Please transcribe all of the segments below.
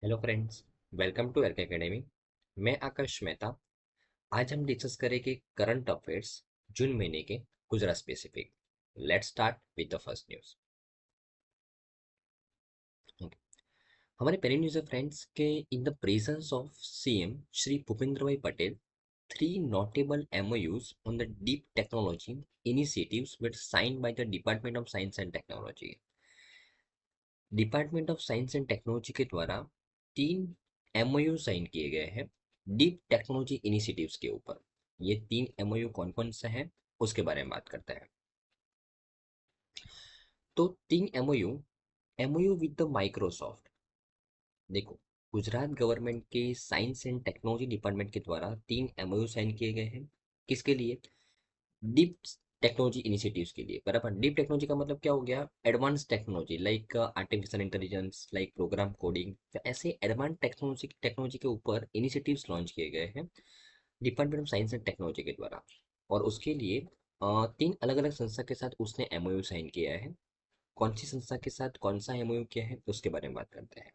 Hello friends, welcome to RK academy. मैं आकाश मेहता। आज हम डिस्कस करेंगे करंट अफेयर्स जून महीने के Gujarat specific. Let's start with the first news. हमारे पहली न्यूज है फ्रेंड्स के in the presence of CM Shri Bhupendra bhai Patel, three notable MOUs on the deep technology initiatives were signed by the Department of Science and Technology। Department of science and technology के द्वारा तीन MOU sign किए गए हैं deep technology initiatives के ऊपर। ये तीन MOU कौन कौन से हैं उसके बारे में बात करते हैं। तो तीन MOU विद द माइक्रोसॉफ्ट। देखो, गुजरात गवर्नमेंट के साइंस एंड टेक्नोलॉजी डिपार्टमेंट के द्वारा तीन MOU साइन किए गए हैं। किसके लिए? डीप टेक्नोलॉजी इनिशिएटिव्स के लिए। बराबर, डीप टेक्नोलॉजी का मतलब क्या हो गया? Advance technology like artificial intelligence, like program coding. तो ऐसे एडवांस टेक्नोलॉजी के ऊपर इनिशिएटिव्स लॉन्च किए गए हैं department of science and technology के द्वारा। और उसके लिए तीन अलग अलग संस्था के साथ उसने MOU साइन किया है। कौन सी संस्था के साथ कौन सा MOU किया है उसके बारे में बात करते हैं।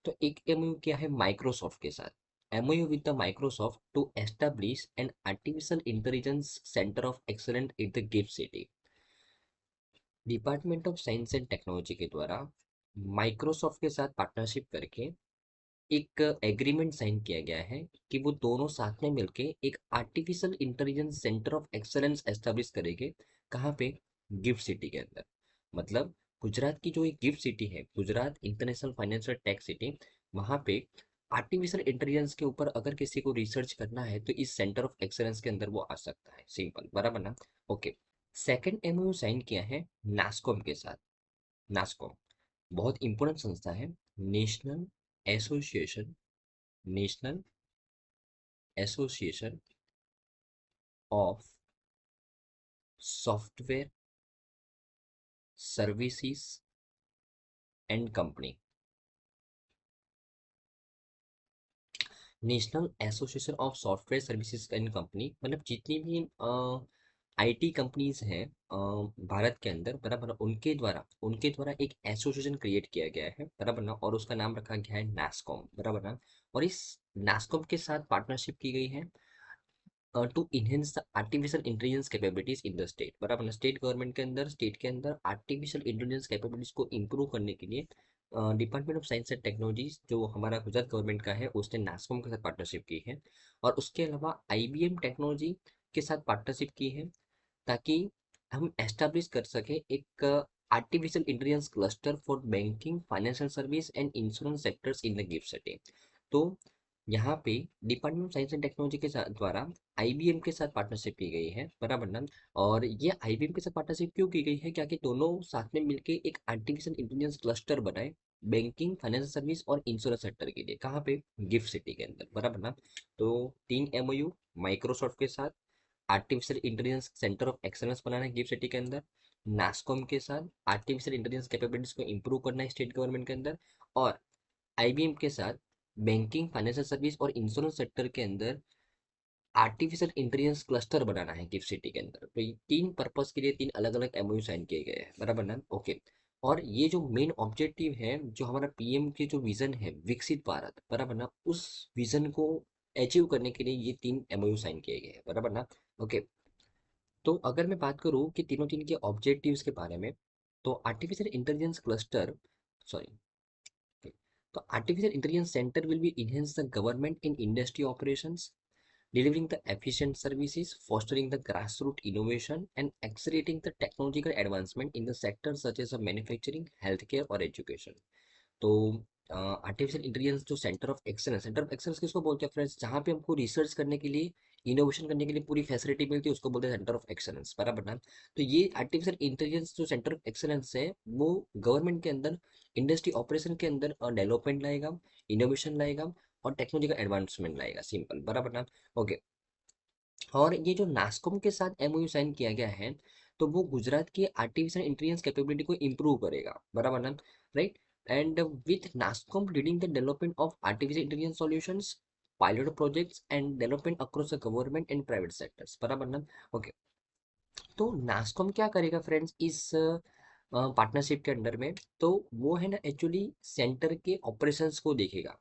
तो एक MOU किया है माइक्रोसॉफ्ट के साथ। MOU with the Microsoft to establish an artificial intelligence center of excellence in the GIFT City। Department of science and technology के द्वारा माइक्रोसॉफ्ट के साथ पार्टनरशिप करके एक एग्रीमेंट साइन किया गया है कि वो दोनों साथ में मिलके एक artificial intelligence centre of excellence establish करेंगे। कहाँ पे? गिफ्ट सिटी के अंदर। मतलब गुजरात की जो एक गिफ्ट सिटी है, Gujarat international financial tech city, वहाँ पे आर्टिफिशियल इंटेलिजेंस के ऊपर अगर किसी को रिसर्च करना है तो इस सेंटर ऑफ एक्सेलेंस के अंदर वो आ सकता है। सिंपल, बराबर ना? ओके। सेकेंड MOU साइन किया है नास्कॉम के साथ। नास्कॉम बहुत इंपॉर्टेंट संस्था है। National association national association of software services and company. National association of software services and company मतलब जितनी भी IT कंपनीज हैं भारत के अंदर, बराबर, उनके द्वारा एक एसोसिएशन क्रिएट किया गया है, बराबर ना? और उसका नाम रखा गया है नास्कॉम, बराबर ना? और इस नास्कॉम के साथ पार्टनरशिप की गई है to enhance the artificial intelligence capabilities in the state. बराबर ना? स्टेट गवर्नमेंट के अंदर, स्टेट के अंदर आर्टिफिशियल इंटेलिजेंस कैपेबिलिटीज को इम्प्रूव करने के लिए department of science and technologies जो हमारा गुजरात गवर्नमेंट का है उसने नास्कॉम के साथ पार्टनरशिप की है। और उसके अलावा IBM टेक्नोलॉजी के साथ पार्टनरशिप की है ताकि हम एस्टेब्लिश कर सके एक artificial intelligence cluster for banking, financial service and insurance sectors in the gift city. तो यहाँ पे department of science and technology के साथ द्वारा IBM के साथ पार्टनरशिप की गई है, बराबर ना? और ये IBM के साथ पार्टनरशिप क्यों की गई है? क्या कि दोनों साथ में मिलके एक आर्टिफिशियल इंटेलिजेंस क्लस्टर बनाए बैंकिंग, फाइनेंशियल सर्विस और इंश्योरेंस सेक्टर के लिए। कहाँ पे? गिफ्ट सिटी के अंदर, बराबर ना? तो तीन MOU माइक्रोसॉफ्ट के साथ artificial intelligence centre of excellence बनाना है गिफ्ट सिटी के अंदर, नास्कॉम के साथ आर्टिफिशियल इंटेलिजेंस कैपेबिलिटीज को इंप्रूव करना है स्टेट गवर्नमेंट के अंदर, और IBM के साथ बैंकिंग, फाइनेंशियल सर्विस और इंश्योरेंस सेक्टर के अंदर आर्टिफिशियल इंटेलिजेंस क्लस्टर बनाना है गिफ्ट सिटी के अंदर। तो ये तीन पर्पस के लिए तीन अलग अलग MOU साइन किए गए हैं, बराबर ना? ओके। और ये जो मेन ऑब्जेक्टिव है, जो हमारा PM के जो विजन है विकसित भारत, बराबर ना, उस विजन को अचीव करने के लिए ये तीन MOU साइन किए गए हैं, बराबर ना? ओके। तो अगर मैं बात करूँ कि तीनों तीन के ऑब्जेक्टिव्स के बारे में, तो आर्टिफिशियल इंटेलिजेंस क्लस्टर, सॉरी, तो artificial intelligence centre will be enhance the government in industry operations, delivering the efficient services, fostering the grassroots innovation, and accelerating the technological advancement in the sectors such as manufacturing, healthcare और education। तो artificial intelligence जो centre of excellence किसको बोलते हैं friends? जहाँ पे हमको research करने के लिए, इनोवेशन करने के लिए पूरी फैसिलिटी मिलती है उसको बोलते हैं सेंटर ऑफ एक्सेलेंस, बराबर ना? तो ये आर्टिफिशियल इंटेलिजेंस जो सेंटर ऑफ एक्सेलेंस है वो गवर्नमेंट के अंदर इंडस्ट्री ऑपरेशन के अंदर डेवलपमेंट लाएगा, इनोवेशन लाएगा और टेक्नोलॉजी का एडवांसमेंट लाएगा। सिंपल, बराबर ना? ओके। और ये जो नास्कॉम के साथ MOU साइन किया गया है, तो वो गुजरात की आर्टिफिशियल इंटेलिजेंस कैपेबिलिटी को इम्प्रूव करेगा, बराबर ना? Right. And with NASSCOM leading the development of artificial intelligence solutions, pilot projects and development across the government and private sectors, बराबर ना? ओके। तो नास्कॉम क्या करेगा फ्रेंड्स? इस पार्टनरशिप के अंडर में, तो वो है ना एक्चुअली सेंटर के ऑपरेशंस को देखेगा।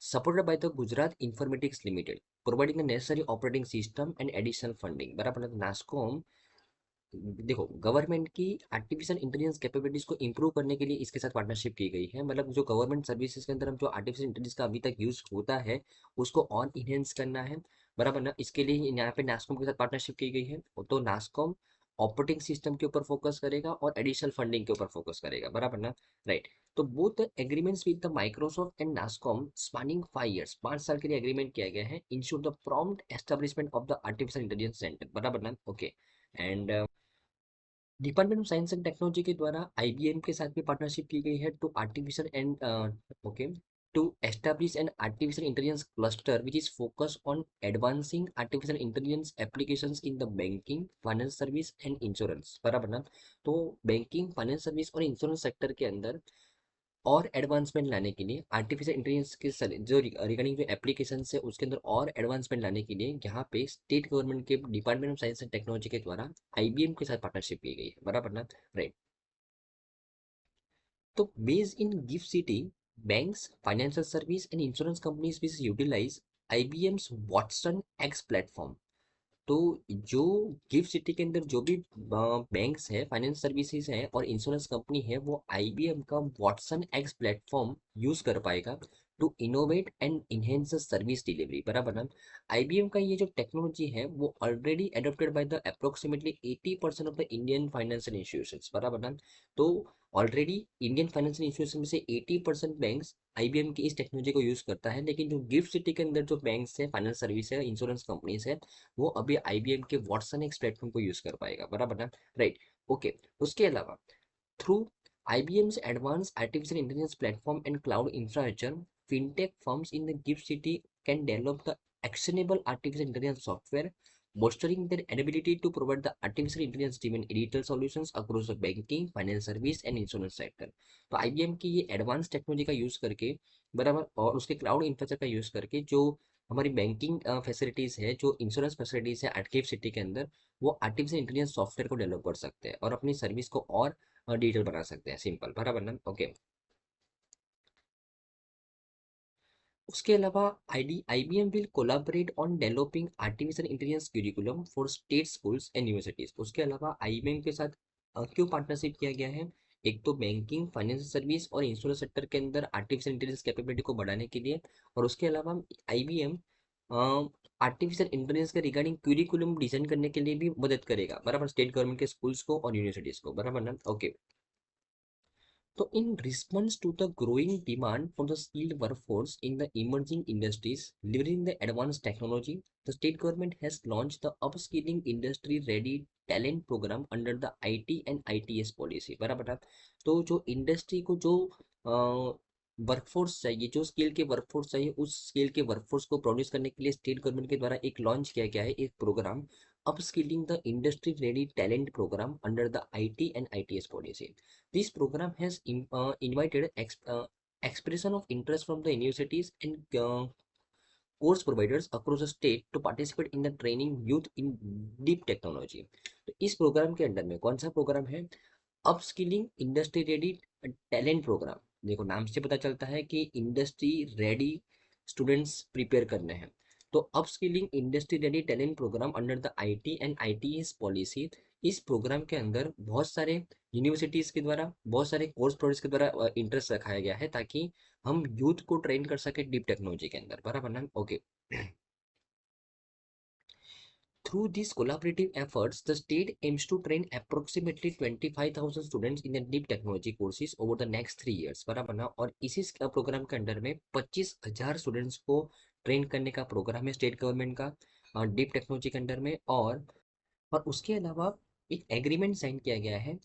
Supported by the Gujarat informatics limited, providing the necessary operating system and additional funding, बराबर ना। नास्कॉम, देखो गवर्नमेंट की आर्टिफिशियल इंटेलिजेंस कैपेबिलिटीज को इंप्रूव करने के लिए इसके साथ पार्टनरशिप की गई है। मतलब जो गवर्नमेंट सर्विसेज के अंदर हम जो आर्टिफिशियल इंटेलिजेंस का अभी तक यूज होता है उसको और इनहेंस करना है, बराबर ना। इसके लिए यहाँ पे नास्कॉम के साथ पार्टनरशिप की गई है। तो नास्कॉम ऑपरेटिंग सिस्टम के ऊपर फोकस करेगा और एडिशनल फंडिंग के ऊपर फोकस करेगा, बराबर ना। राइट। तो both agreements with the Microsoft and NASSCOM spanning 5 years, 5 साल के लिए एग्रीमेंट किया गया है, ensure the prompt establishment of the artificial intelligence centre, बराबर ना। Okay. And department of science and technology के द्वारा आईबीएम के साथ भी पार्टनरशिप की गई है to artificial and okay to establish an artificial intelligence cluster which is focus on advancing artificial intelligence applications in the banking, finance service and insurance, बराबर ना। तो बैंकिंग, फाइनेंस सर्विस और इंश्योरेंस सेक्टर के अंदर और एडवांसमेंट लाने के लिए आर्टिफिशियल इंटेलिजेंस के जो रिगार्डिंग जो एप्लीकेशन है उसके अंदर और एडवांसमेंट लाने के लिए यहाँ पे स्टेट गवर्नमेंट के department of science and technology के द्वारा आईबीएम के साथ पार्टनरशिप की गई है, बराबर ना। राइट। तो based in GIFT City, banks, financial service and insurance companies which utilise IBM's Watson X platform. तो जो गिफ्ट सिटी के अंदर जो भी बैंक्स है, फाइनेंस सर्विसेज है और इंश्योरेंस कंपनी है, वो आईबीएम का वॉटसन एक्स प्लेटफॉर्म यूज कर पाएगा to innovate and enhance service delivery, बराबर ना। आईबीएम का ये जो टेक्नोलॉजी है वो already adopted by the approximately 80% of the Indian financial institutions, बराबर ना। तो ऑलरेडी इंडियन फाइनेंशियल इंस्टीट्यूशन में से 80% बैंक्स आईबीएम की इस टेक्नोलॉजी को यूज करता है, लेकिन जो गिफ्ट सिटी के अंदर जो बैंक्स है, फाइनेंस सर्विस है, इंश्योरेंस कंपनीज है, वो अभी आईबीएम के वाटसन एक्स प्लेटफॉर्म को यूज कर पाएगा, बराबर ना। राइट। ओके। उसके अलावा through IBM's advanced artificial intelligence platform and cloud infrastructure, fintech firms in the gift city can develop the actionable artificial intelligence software, bolstering their ability to provide the artificial intelligence driven digital solutions across the banking, finance service and insurance sector। तो IBM की ये advance technology का use करके, बराबर, और उसके cloud infrastructure का use करके जो हमारी बैंकिंग फैसिलिटीज है, जो इंश्योरेंस फैसिलिटीज है गिफ्ट सिटी के अंदर, वो आर्टिफिशियल इंटेलिजेंस सॉफ्टवेयर को डेवलप कर सकते हैं और अपनी सर्विस को और डिटेल बना सकते हैं, सिंपल, बराबर ना। ओके। उसके अलावा ID IBM will collaborate on developing artificial intelligence curriculum for state schools and universities. उसके अलावा आईबीएम के साथ क्यों पार्टनरशिप किया गया है? एक तो बैंकिंग, फाइनेंशियल सर्विस और इंश्योरेंस सेक्टर के अंदर आर्टिफिशियल इंटेलिजेंस कैपेबिलिटी को बढ़ाने के लिए, और उसके अलावा आईबीएम आर्टिफिशियल इंटेलिजेंस के रिगार्डिंग क्यूरिकुलम डिजाइन करने के लिए भी मदद करेगा, बराबर, स्टेट गवर्नमेंट के स्कूल्स को और यूनिवर्सिटीज को, बराबर ना। Okay. So, in response to the growing demand for the skilled workforce in the emerging industries, leveraging the advanced technology, the state government has launched the Upskilling Industry Ready Talent Program under the IT and ITS policy, बराबर ना। तो जो industry को जो workforce चाहिए, जो skill के workforce चाहिए, उस स्किल के वर्कफोर्स को प्रोड्यूस करने के लिए स्टेट गवर्नमेंट के द्वारा एक लॉन्च किया गया है एक program, upskilling the industry ready talent program under the IT and ITS policy। This program has invited expression of interest from the universities and course providers across the state to participate in the training youth in deep technology। तो इस program के under में कौन सा program है? Upskilling industry ready talent program. देखो नाम से पता चलता है कि इंडस्ट्री रेडी स्टूडेंट्स प्रिपेयर करने हैं। तो upskilling industry ready talent program under the IT and ITS policy, इस प्रोग्राम के अंदर बहुत सारे यूनिवर्सिटीज के द्वारा, बहुत सारे कोर्स प्रोवाइडर्स के द्वारा इंटरेस्ट रखाया गया है ताकि हम यूथ को ट्रेन कर सके डीप टेक्नोलॉजी के अंदर, बराबर ना। Okay. Through these collaborative efforts, the state aims to train approximately 25,000 students in the deep technology courses over the next 3 years, बराबर ना। और इसी प्रोग्राम के अंडर में 25,000 स्टूडेंट्स को ट्रेन करने का प्रोग्राम है स्टेट गवर्नमेंट का डीप टेक्नोलॉजी के अंडर में। और उसके अलावा एक एग्रीमेंट साइन किया गया है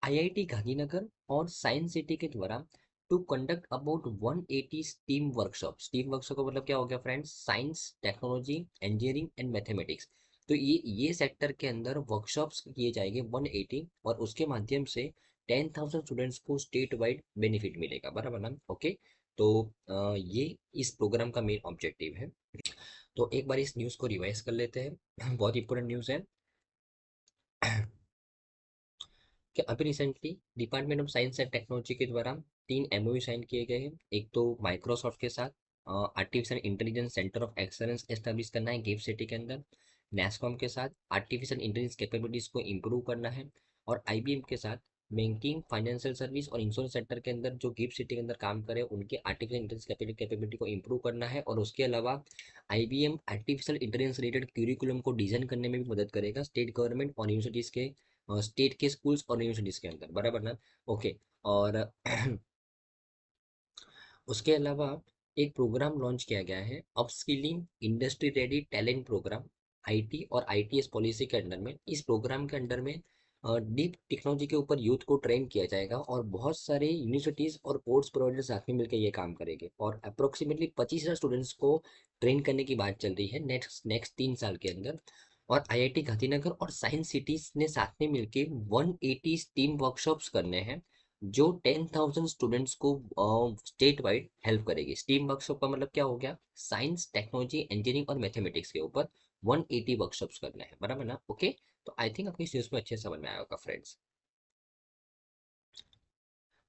IIT गांधीनगर और साइंस सिटी के द्वारा to conduct about 180 steam workshop. Steam workshop का मतलब क्या हो गया friends? Science, technology, engineering and mathematics. तो ये सेक्टर के अंदर वर्कशॉप्स किए जाएंगे 180, और उसके माध्यम से 10,000 स्टूडेंट्स को स्टेट वाइड बेनिफिट मिलेगा, बराबर ना। ओके। तो ये इस प्रोग्राम का मेन ऑब्जेक्टिव है। तो एक बार इस न्यूज़ को रिवाइज कर लेते हैं बहुत इंपॉर्टेंट न्यूज़ है। कि अभी recently department of science and technology के द्वारा 3 MOU साइन किए गए हैं। एक तो माइक्रोसॉफ्ट के साथ artificial intelligence centre of excellence establish करना है गिफ्ट सिटी के अंदर, नेस्कॉम के साथ आर्टिफिशियल इंटेलिजेंस कैपेबिलिटीज को इम्प्रूव करना है, और IBM के साथ बैंकिंग फाइनेंशियल सर्विस और इंश्योरेंस सेक्टर के अंदर जो गिफ्ट सिटी के अंदर काम करे उनके आर्टिफिशियल इंटेलिजेंस कैपेबिलिटी को इम्प्रूव करना है। और उसके अलावा IBM artificial intelligence related curriculum को डिजाइन करने में भी मदद करेगा स्टेट गवर्नमेंट और यूनिवर्सिटीज के, स्टेट के स्कूल्स और यूनिवर्सिटीज के अंदर, बराबर ना। ओके। और उसके अलावा एक प्रोग्राम लॉन्च किया गया है upskilling industry ready talent program, IT और ITS पॉलिसी के अंडर में। इस प्रोग्राम के अंडर में डीप टेक्नोलॉजी के ऊपर यूथ को ट्रेन किया जाएगा और बहुत सारे यूनिवर्सिटीज और कोर्स प्रोवाइडर साथ में मिलकर ये काम करेंगे, और अप्रोक्सीमेटली 25,000 स्टूडेंट्स को ट्रेन करने की बात चल रही है नेक्स्ट नेक्स्ट 3 साल के अंदर। और IIT गांधीनगर और साइंस सिटीज ने साथ में मिलकर 180 स्टीम वर्कशॉप्स करने हैं जो 10,000 स्टूडेंट्स को स्टेट वाइड हेल्प करेगी। स्टीम वर्कशॉप का मतलब क्या हो गया, साइंस टेक्नोलॉजी इंजीनियरिंग और मैथमेटिक्स के ऊपर 180 वर्कशॉप्स करने हैं, बराबर ना। ओके। तो आई थिंक आपको इस न्यूज़ में अच्छे से समझ में आया होगा फ्रेंड्स।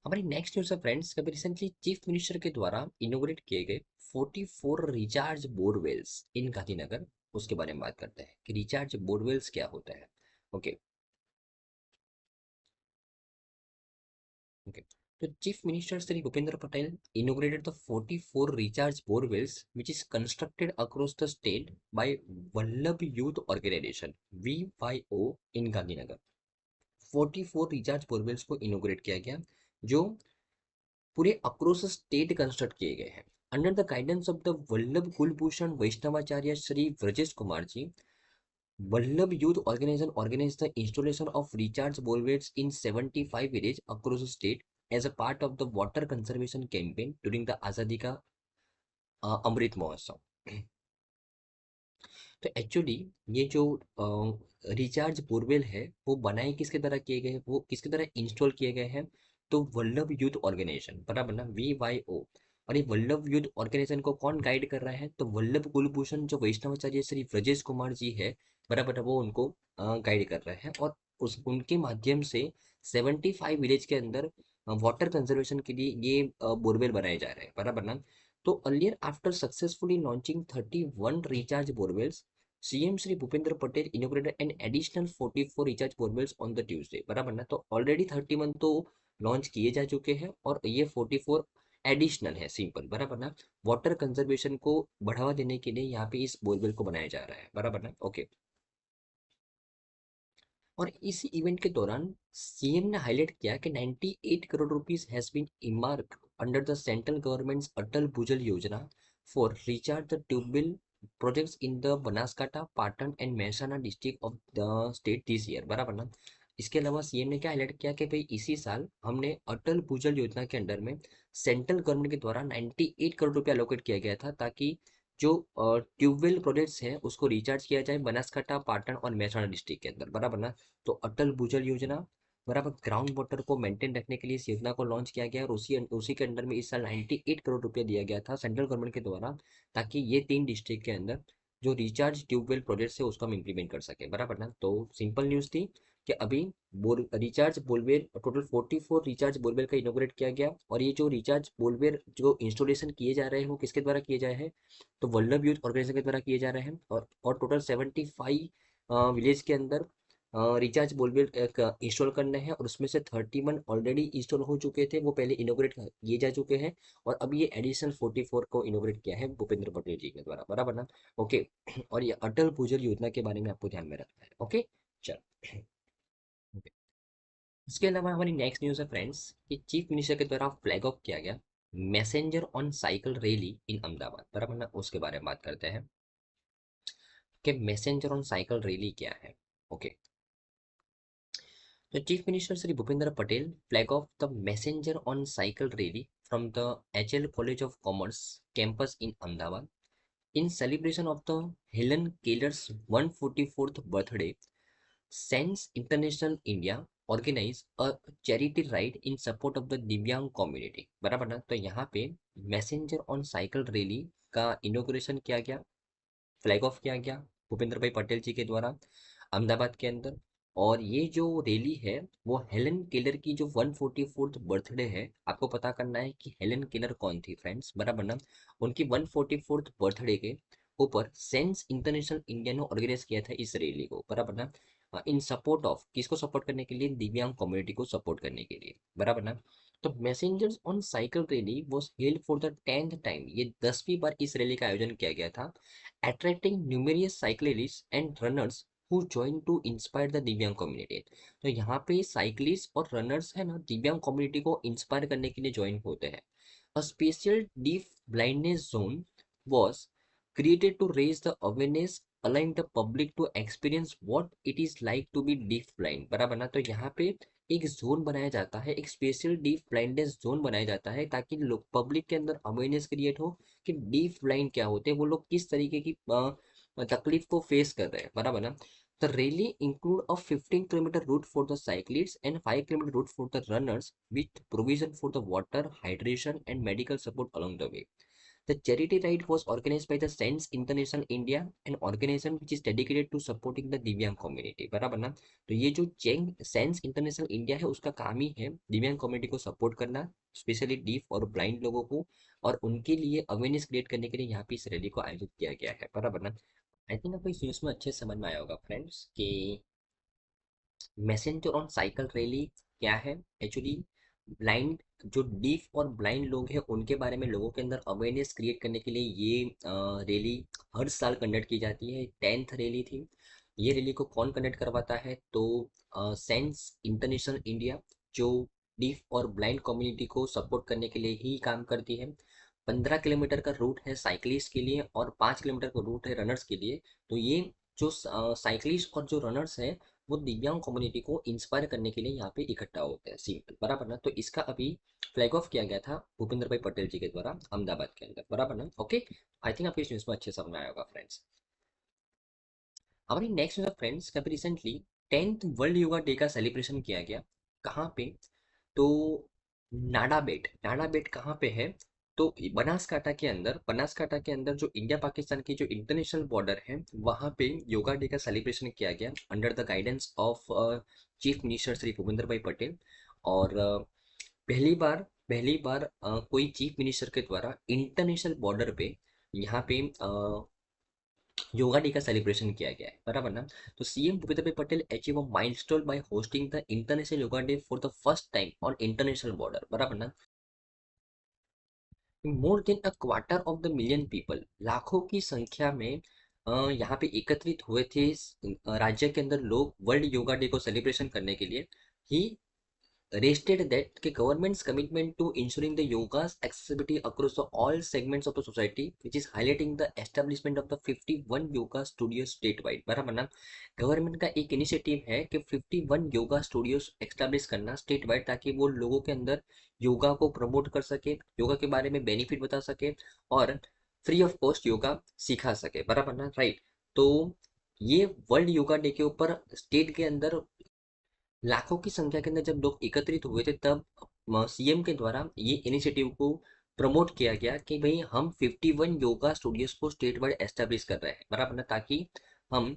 हमारी नेक्स्ट न्यूज़ है फ्रेंड्स, कभी रिसेंटली चीफ मिनिस्टर के द्वारा इनोग्रेट किए गए 44 रिचार्ज बोरवेल्स इन गांधीनगर, उसके बारे में बात करते हैं कि रिचार्ज बोरवेल्स क्या होता है। Okay. Okay. So Chief Minister Sri Bhupendra Patel inaugurated the 44 recharge bore wells which is constructed across the state by Vallabh Youth Organization VYO in Gandhinagar। 44 recharge borewells को इनोग्रेट किया गया जो पूरे अक्रॉस स्टेट कंस्ट्रक्ट किए गए हैं under the guidance of the Vallabh Kulbhushan Vaishnavacharya Shri Brajesh Kumar ji. Vallabh Youth Organization organized the installation of recharge borewells in 75 villages across the state as a part of the water conservation campaign during the Azadi का अमृत महोत्सव। तो actually ये जो recharge borewell है वो बनाए किसके द्वारा किए गए हैं, वो किसके द्वारा इंस्टॉल किए गए हैं, तो वल्लभ यूथ ऑर्गेनाइजेशन, बराबर ना, VYO। और ये वल्लभ यूथ ऑर्गेनाइजेशन को कौन गाइड कर रहा है, तो वल्लभ कुलभूषण जो वैष्णवाचार्य श्री ब्रजेश कुमार जी है, बराबर है, वो उनको गाइड कर रहे हैं। और उस उनके माध्यम से 75 विलेज के अंदर वाटर कंजर्वेशन के लिए ये बोरवेल बनाए जा रहे हैं, बराबर ना। तो earlier after successfully launching 31 recharge borewells, CM Shri Bhupendra Patel inaugurated an additional 44 recharge borewells on the Tuesday, बराबर ना। तो ऑलरेडी 31 तो लॉन्च किए जा चुके हैं और ये 44 एडिशनल है, सिंपल, बराबर ना। वाटर कंजर्वेशन को बढ़ावा देने के लिए यहाँ पे इस बोरवेल को बनाया जा रहा है, बराबर ना। ओके। और इस इवेंट के दौरान CM ने हाईलाइट किया कि 98 crore rupees has been earmark under the central government's Atal Bhujal Yojana for recharge the tubewell projects in the Banaskantha Patan and Mehsana district of the state this year, बराबर ना। इसके अलावा CM ने क्या हाईलाइट किया कि भाई इसी साल हमने अटल भूजल योजना के अंडर में सेंट्रल गवर्नमेंट के द्वारा 98 करोड़ रुपया अलोकेट किया गया था ताकि जो ट्यूबवेल प्रोजेक्ट्स हैं उसको रिचार्ज किया जाए बनासकांठा पाटन और महसाना डिस्ट्रिक्ट के अंदर, बराबर ना। तो अटल भूजल योजना, बराबर, ग्राउंड वाटर को मेंटेन रखने के लिए इस योजना को लॉन्च किया गया और उसी उसी के अंडर में इस साल 98 करोड़ रुपया दिया गया था सेंट्रल गवर्नमेंट के द्वारा ताकि ये 3 डिस्ट्रिक्ट के अंदर जो रिचार्ज ट्यूबवेल प्रोजेक्ट्स है उसको हम इम्प्लीमेंट कर सके, बराबर ना। तो सिंपल न्यूज़ थी कि अभी bore recharge borewell total 44 recharge borewell का इनोग्रेट किया गया और ये जो रिचार्ज बोरवेल जो इंस्टॉलेशन किए जा रहे हैं वो किसके द्वारा किए जाए हैं, तो वल्लभ यूथ ऑर्गेनाइजेशन के द्वारा किए जा रहे हैं। और टोटल 75 विलेज के अंदर रिचार्ज बोलवेल इंस्टॉल करने हैं और उसमें से 31 ऑलरेडी इंस्टॉल हो चुके थे, वो पहले इनोग्रेट किए जा चुके हैं और अभी ये एडिशनल 44 को इनोग्रेट किया है भूपेंद्र पटेल जी के द्वारा, बराबर ना। ओके। और ये अटल भूजल योजना के बारे में आपको ध्यान में रखना है। ओके, चलो। ओके। इसके अलावा हमारी नेक्स्ट न्यूज़ है फ्रेंड्स कि चीफ मिनिस्टर के द्वारा फ्लैग ऑफ किया गया मैसेंजर ऑन साइकिल रैली इन अहमदाबाद, बराबर ना, उसके बारे में बात करते हैं कि मैसेंजर ऑन साइकिल रैली क्या है। Okay. The Chief Minister Sri Bhupendra Patel flag off the Messenger on Cycle rally from the HL College of Commerce campus in Ahmedabad in celebration of the Helen Keller's 144th birthday. Sense International India organize a charity ride in support of the दिव्यांग community, बराबर ना। तो यहाँ पे messenger on cycle rally का inauguration किया गया, flag of किया गया भूपेंद्र भाई पटेल जी के द्वारा अहमदाबाद के अंदर। और ये जो रैली है वो हेलन केलर की जो 144th बर्थडे है, आपको पता करना है कि हेलन केलर कौन थी फ्रेंड्स, बराबर ना। उनकी 144th बर्थडे के ऊपर सेंस इंटरनेशनल इंडिया ने ऑर्गेनाइज किया था इस रैली को, बराबर ना। इन सपोर्ट ऑफ किसको सपोर्ट करने के लिए, दिव्यांग कम्युनिटी को सपोर्ट करने के लिए, बराबर ना। तो messengers on cycle rally was held for the 10th time, ये 10वीं बार इस रैली का आयोजन किया गया था, attracting numerous cyclists and runners who join to inspire the divyang community. तो यहाँ पे साइक्लिस्ट और रनर्स है ना, दिव्यांग कम्युनिटी को इंस्पायर करने के लिए ज्वाइन होते हैं। A special deaf blindness zone was created to raise the awareness, allowing the public to experience what it is like to be deaf blind, बराबर ना। तो यहाँ पे एक जोन बनाया जाता है, एक स्पेशल डीफ ब्लाइंडनेस जोन बनाया जाता है, ताकि लोग पब्लिक के अंदर अवेयरनेस क्रिएट हो कि डीफ ब्लाइंड क्या होते हैं, वो लोग किस तरीके की तकलीफ को फेस कर रहे हैं, बराबर ना। The rally include a 15-kilometer route for the cyclists and 5-kilometer route for the runners with provision for the water, hydration and medical support along the way. The charity ride was organized by the Sense International India, an organization which is dedicated to supporting the दिव्यांग community, बराबर ना। तो ये जो Cheng sense international India है उसका काम ही है दिव्यांग कम्युनिटी को सपोर्ट करना, स्पेशली डीफ और ब्लाइंड लोगों को, और उनके लिए अवेयरनेस क्रिएट करने के लिए यहाँ पे इस रैली को आयोजित किया गया है, बराबर ना। आई थिंक आपको इस न्यूज़ में अच्छे से समझ में आया होगा फ्रेंड्स कि मैसेंजर ऑन साइकिल रैली क्या है। एक्चुअली ब्लाइंड, जो डीफ और ब्लाइंड लोग हैं उनके बारे में लोगों के अंदर अवेयरनेस क्रिएट करने के लिए ये रैली हर साल कंडक्ट की जाती है। 10th रैली थी। ये रैली को कौन कंडक्ट करवाता है, तो सेंस इंटरनेशनल इंडिया, जो डीफ और ब्लाइंड कम्युनिटी को सपोर्ट करने के लिए ही काम करती है। 15 किलोमीटर का रूट है साइकिलिस्ट के लिए और 5 किलोमीटर का रूट है रनर्स के लिए। तो ये जो साइकिलिस्ट और जो रनर्स हैं वो दिव्यांग कम्युनिटी को इंस्पायर करने के लिए यहाँ पे इकट्ठा होते हैं, सिंपल, बराबर ना। तो इसका अभी फ्लैग ऑफ किया गया था भूपेंद्र भाई पटेल जी के द्वारा अहमदाबाद के अंदर, बराबर ना। ओके, आई थिंक आपको इस न्यूज़ में अच्छे समझ में आया होगा फ्रेंड्स। हमारी नेक्स्ट न्यूज़ फ्रेंड्स, कभी recently 10th world yoga day का सेलिब्रेशन किया गया। कहाँ पे, तो नाडा बेट कहाँ पे है, तो बनासकाठा के अंदर जो इंडिया पाकिस्तान की जो इंटरनेशनल बॉर्डर है वहाँ पे योगा डे का सेलिब्रेशन किया गया under the guidance of chief minister Shri Bhupendra bhai Patel. और पहली बार कोई चीफ मिनिस्टर के द्वारा इंटरनेशनल बॉर्डर पे यहाँ पे योगा डे का सेलिब्रेशन किया गया है, बराबर ना। तो CM Bhupendra bhai Patel achieve a milestone by hosting the International Yoga Day for the first time on international border, बराबर ना। More than a quarter of the million people, लाखों की संख्या में यहाँ पे एकत्रित हुए थे राज्य के अंदर लोग वर्ल्ड योगा डे को सेलिब्रेशन करने के लिए। ही raised that the government's commitment to ensuring the yoga's accessibility across the all segments of the society, which is highlighting the establishment of the 51 yoga studios statewide, बराबर ना। गवर्नमेंट का एक initiative है कि 51 योगा स्टूडियोज एस्टेब्लिश करना state wide, ताकि वो लोगों के अंदर योगा को प्रमोट कर सके, योगा के बारे में बेनिफिट बता सके और फ्री ऑफ कॉस्ट योगा सिखा सके, बराबर ना, राइट। तो ये वर्ल्ड योगा डे के ऊपर स्टेट के अंदर लाखों की संख्या के अंदर जब लोग एकत्रित हुए थे, तब सीएम के द्वारा ये इनिशिएटिव को प्रमोट किया गया कि भाई हम 51 योगा स्टूडियोज को स्टेट वाइड एस्टेब्लिश कर रहे हैं, बराबर ना, ताकि हम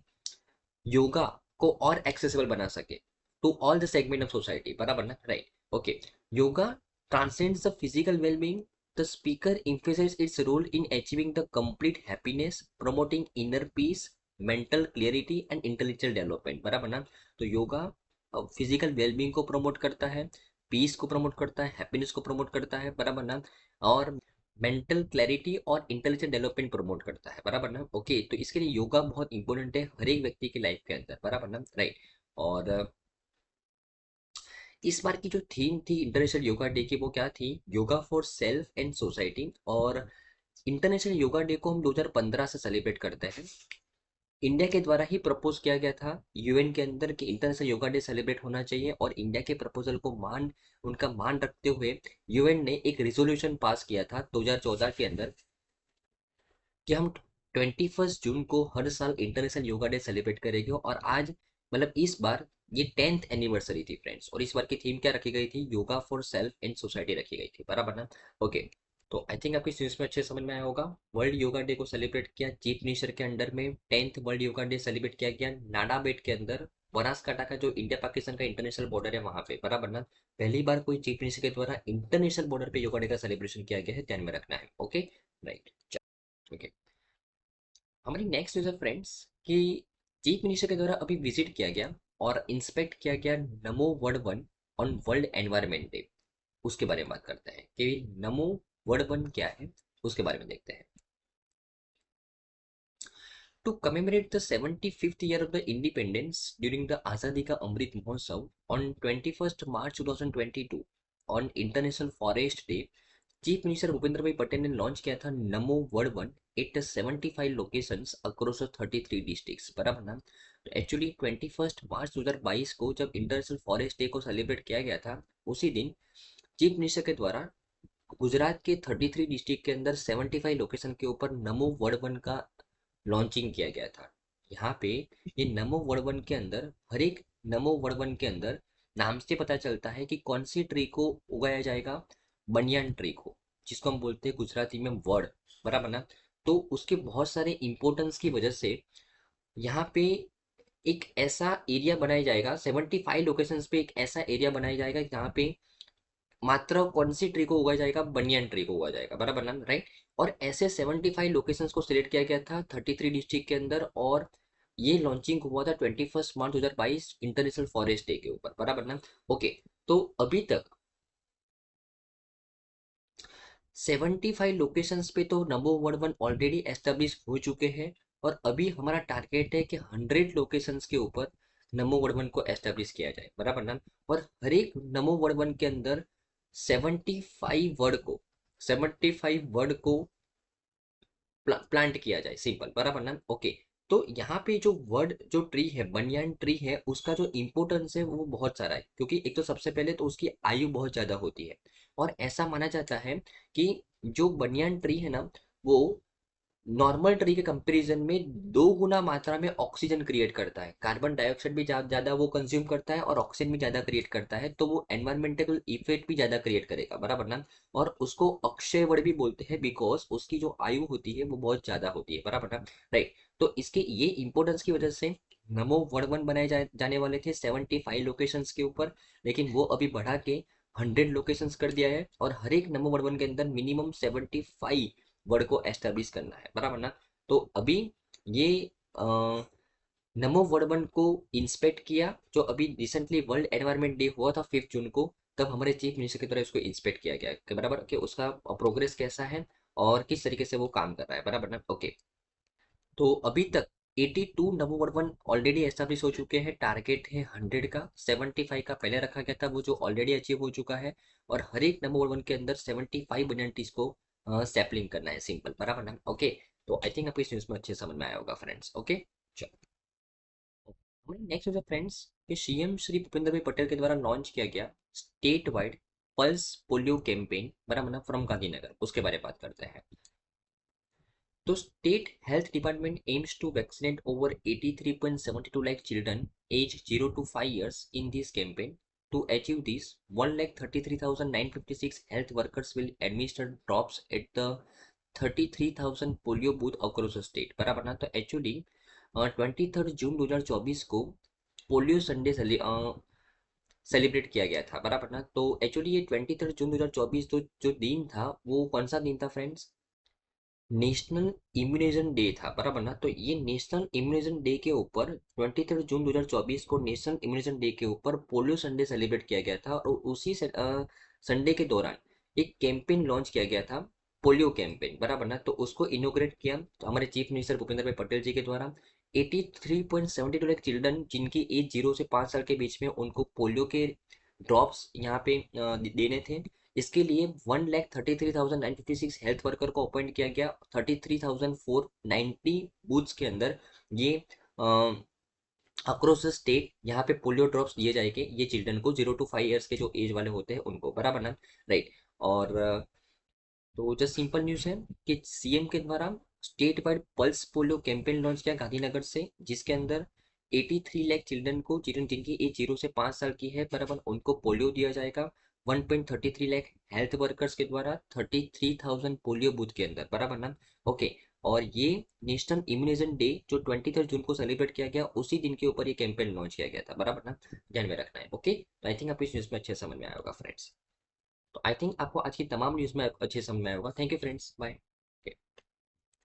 योगा को और एक्सेसिबल बना सके to all the segment of society, बराबर ना, right. Okay, yoga transcends the physical wellbeing, the speaker emphasizes its role in achieving the complete happiness, promoting inner peace, mental clarity and intellectual development, बराबर ना। तो yoga physical wellbeing को promote करता है, piece को promote करता है, हैप्पीनेस को प्रमोट करता है, बराबर ना, और मेंटल क्लैरिटी और इंटेलिजेंट डेवलपमेंट प्रमोट करता है, बराबर ना। ओके, तो इसके लिए योगा बहुत इंपॉर्टेंट है हर एक व्यक्ति की लाइफ के अंदर, बराबर ना, राइट। और इस बार की जो थीम थी इंटरनेशनल योगा डे की, वो क्या थी, yoga for self and society. और इंटरनेशनल योगा डे को हम 2015 से सेलिब्रेट करते हैं। इंडिया के द्वारा ही प्रपोज किया गया था यूएन के अंदर कि इंटरनेशनल योगा डे सेलिब्रेट होना चाहिए, और इंडिया के प्रपोजल को उनका मान रखते हुए यूएन ने एक रिजोल्यूशन पास किया था 2014 के अंदर कि हम 21 जून को हर साल इंटरनेशनल योगा डे सेलिब्रेट करेंगे। और आज मतलब इस बार ये 10th एनिवर्सरी थी फ्रेंड्स, और इस बार की थीम क्या रखी गई थी, yoga for self and society रखी गई थी, बराबर ना। ओके, तो आई थिंक आपको इस न्यूज़ में अच्छे समझ में आया होगा। वर्ल्ड योगा डे को सेलिब्रेट किया चीफ मिनिस्टर के अंडर में, 10th world yoga day celebrate किया गया नाडा बेट के अंदर बनासकांठा का जो इंडिया पाकिस्तान का इंटरनेशनल बॉर्डर है वहां पे, बराबर ना, पहली बार कोई चीफ मिनिस्टर के द्वारा इंटरनेशनल बॉर्डर पे योगा डे का सेलिब्रेशन किया गया है, ध्यान में रखना है। Okay, right, okay. हमारी नेक्स्ट न्यूज़ है फ्रेंड्स कि चीफ मिनिस्टर के द्वारा अभी विजिट किया गया और इंस्पेक्ट किया गया नमो वर्ड one on world environment day. उसके बारे में बात करते हैं कि नमो वर्ड वन क्या है, उसके बारे में देखते हैं। To commemorate the 75th year of the independence during the Azadi Ka Amrit Mahotsav on 21st March 2022 on International Forest Day, chief minister Bhupendra bhai Patel ने लॉन्च किया था नमो वर्ड Van at 75 locations across 33 districts, बराबर ना। तो एक्चुअली 21 मार्च 2022 को जब इंटरनेशनल फॉरेस्ट डे को सेलिब्रेट किया गया था, उसी दिन चीफ मिनिस्टर के द्वारा गुजरात के 33 डिस्ट्रिक्ट के अंदर 75 लोकेशन के ऊपर नमो वर्ड वन का लॉन्चिंग किया गया था। यहाँ पे ये नमो वर्ड वन के अंदर हर एक नमो वर्ड वन के अंदर नाम से पता चलता है कि कौन सी ट्री को उगाया जाएगा, बनियान ट्री को, जिसको हम बोलते हैं गुजराती में वर्ड, बराबर ना। तो उसके बहुत सारे इंपॉर्टेंस की वजह से यहाँ पे एक ऐसा एरिया बनाया जाएगा, 75 लोकेशंस पे एक ऐसा एरिया बनाया जाएगा जहाँ पे मात्र कौन सी ट्री को उगाया जाएगा, बनियान ट्री को उगाया जाएगा, बराबर ना, राइट। और ऐसे 75 लोकेशंस को सिलेक्ट किया गया था 33 डिस्ट्रिक्ट के अंदर, और ये लॉन्चिंग हुआ था 21 मार्च 2022 इंटरनेशनल फॉरेस्ट डे के ऊपर, बराबर ना। ओके, तो अभी तक 75 लोकेशंस पे तो नमो वर्ड वन ऑलरेडी एस्टेब्लिश हो चुके हैं, और अभी हमारा टारगेट है कि 100 लोकेशंस के ऊपर नमो वर्ड वन को एस्टेब्लिश किया जाए, बराबर ना। और हर एक नमो वर्ड वन के अंदर 75 वर्ड को 75 वर्ड को प्लांट किया जाए, सिंपल, बराबर ना। ओके, तो यहाँ पे जो वर्ड जो ट्री है, बनियान ट्री है, उसका जो इम्पोर्टेंस है वो बहुत सारा है, क्योंकि एक तो सबसे पहले तो उसकी आयु बहुत ज्यादा होती है, और ऐसा माना जाता है कि जो बनियान ट्री है ना, वो नॉर्मल ट्री के कंपैरिजन में 2 गुना मात्रा में ऑक्सीजन क्रिएट करता है, कार्बन डाइऑक्साइड भी ज्यादा वो कंज्यूम करता है और ऑक्सीजन भी ज्यादा क्रिएट करता है, तो वो एनवायरमेंटल इफेक्ट भी ज्यादा क्रिएट करेगा, बराबर ना। और उसको अक्षय वड भी बोलते हैं, बिकॉज उसकी जो आयु होती है वो बहुत ज्यादा होती है, बराबर ना, राइट। तो इसके ये इंपॉर्टेंस की वजह से नमो वर्ड वन बनाए जाने वाले थे 75 लोकेशंस के ऊपर, लेकिन वो अभी बढ़ा के 100 लोकेशंस कर दिया है, और हर एक नमो वर्ड वन के अंदर मिनिमम 75 वर्ड को एस्टेब्लिश करना है, बराबर ना। तो अभी ये नमो वर्ड वन को इंस्पेक्ट किया, जो अभी रिसेंटली वर्ल्ड एनवायरनमेंट डे हुआ था 5 जून को, तब हमारे चीफ मिनिस्टर की तरफ इसको इंस्पेक्ट किया गया कि बराबर कि उसका प्रोग्रेस कैसा है और किस तरीके से वो काम कर रहा है, बराबर ना। ओके, तो अभी तक 82 नमो वर्ड वन ऑलरेडी एस्टेब्लिश हो चुके हैं, टारगेट है 100 का, 75 का पहले रखा गया था वो जो ऑलरेडी अचीव हो चुका है, और हर एक नमो वर्ड वन के अंदर 75 बिलियन ट्रीज को सैपलिंग करना है, सिंपल, बराबर ना। ओके, तो आई थिंक आपको इस न्यूज़ में अच्छे समझ में आया होगा फ्रेंड्स। ओके, चलो हमारी नेक्स्ट न्यूज़ है फ्रेंड्स कि सीएम श्री भूपेंद्र भाई पटेल के द्वारा लॉन्च किया गया state wide pulse polio campaign, बराबर ना, फ्रॉम गांधीनगर, उसके बारे में बात करते हैं। तो state health department aims to vaccinate over 83.72 lakh children age 0 to 5 years in this campaign. To achieve this, 1,33,956 health workers will administer drops at the 33,000 polio booth across state, बराबर ना। तो एक्चुअली 23 जून 2024 को पोलियो संडे सेलिब्रेट किया गया था, बराबर ना। तो एक्चुअली ये 23 जून 2024 तो जो दिन था वो कौन सा दिन था फ्रेंड्स, नेशनल इम्यूनाइजेशन डे था, बराबर ना। तो ये नेशनल इम्यूनाइजेशन डे के ऊपर 23 जून 2024 को नेशनल इम्यूनाइजेशन डे के ऊपर पोलियो संडे सेलिब्रेट किया गया था, और उसी संडे के दौरान एक कैंपेन लॉन्च किया गया था, पोलियो कैंपेन, बराबर ना। तो उसको इनोग्रेट किया तो हमारे चीफ मिनिस्टर भूपेंद्र भाई पटेल जी के द्वारा 83.72 लाख चिल्ड्रन जिनकी एज 0 से 5 साल के बीच में, उनको पोलियो के ड्रॉप्स यहाँ पे देने थे। इसके लिए 1,33,956 हेल्थ वर्कर को अपॉइंट किया गया, 33,490 बूथ्स के अंदर ये अक्रॉस द स्टेट यहाँ पे पोलियो ड्रॉप्स दिए जाएंगे ये चिल्ड्रन को, 0 to 5 years के जो एज वाले होते हैं उनको, बराबर ना, राइट। और तो जस्ट सिंपल न्यूज़ है कि सीएम के द्वारा state wide pulse polio campaign launch किया गांधीनगर से, जिसके अंदर 83 लाख चिल्ड्रन को जिनकी एज 0 से 5 साल की है, बराबर, उनको पोलियो दिया जाएगा। 1.33 लाख हेल्थ वर्कर्स के द्वारा 33,000 पोलियो बूथ के अंदर, बराबर ना। ओके, और ये नेशनल इम्यूनाइजेशन डे जो 23 जून को सेलिब्रेट किया गया, उसी दिन के ऊपर ये कैंपेन लॉन्च किया गया था, बराबर ना? ध्यान में रखना है। ओके, तो आई थिंक आपको इस न्यूज़ में अच्छे समझ में आया होगा फ्रेंड्स। तो आई थिंक आपको आज की तमाम न्यूज़ में अच्छे समझ में आया होगा। Thank you friends, bye.